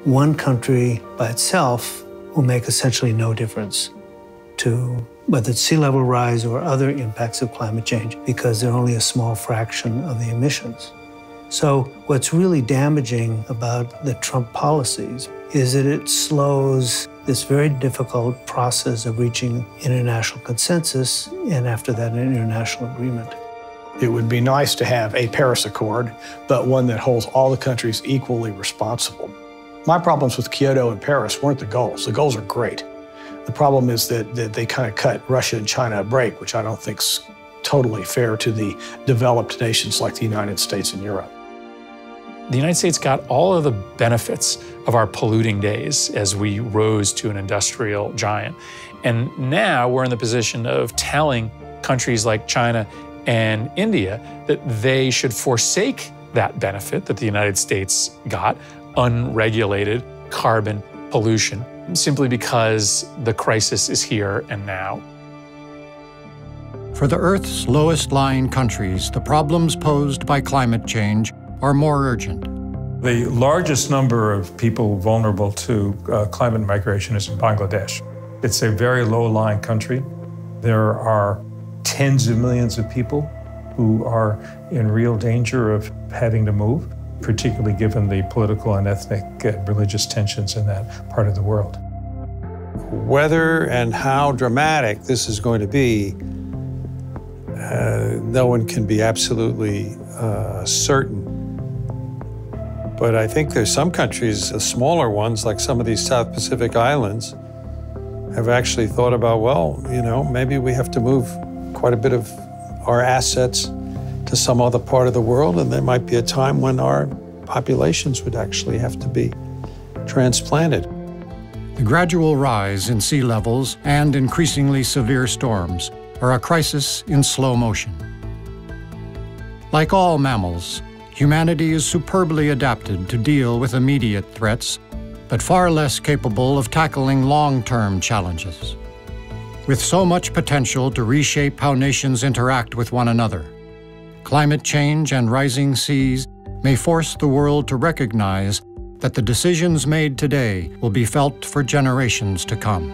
one country by itself will make essentially no difference to whether it's sea level rise or other impacts of climate change, because they're only a small fraction of the emissions. So what's really damaging about the Trump policies is that it slows this very difficult process of reaching international consensus, and after that, an international agreement. It would be nice to have a Paris Accord, but one that holds all the countries equally responsible. My problems with Kyoto and Paris weren't the goals. The goals are great. The problem is that they kind of cut Russia and China a break, which I don't think's totally fair to the developed nations like the United States and Europe. The United States got all of the benefits of our polluting days as we rose to an industrial giant. And now we're in the position of telling countries like China and India that they should forsake that benefit that the United States got, unregulated carbon pollution, simply because the crisis is here and now. For the Earth's lowest-lying countries, the problems posed by climate change are more urgent. The largest number of people vulnerable to climate migration is in Bangladesh. It's a very low-lying country. There are tens of millions of people who are in real danger of having to move, particularly given the political and ethnic and religious tensions in that part of the world. Whether and how dramatic this is going to be, no one can be absolutely certain. But I think there's some countries, the smaller ones, like some of these South Pacific islands, have actually thought about, well, you know, maybe we have to move quite a bit of our assets to some other part of the world, and there might be a time when our populations would actually have to be transplanted. The gradual rise in sea levels and increasingly severe storms are a crisis in slow motion. Like all mammals, humanity is superbly adapted to deal with immediate threats, but far less capable of tackling long-term challenges. With so much potential to reshape how nations interact with one another, climate change and rising seas may force the world to recognize that the decisions made today will be felt for generations to come.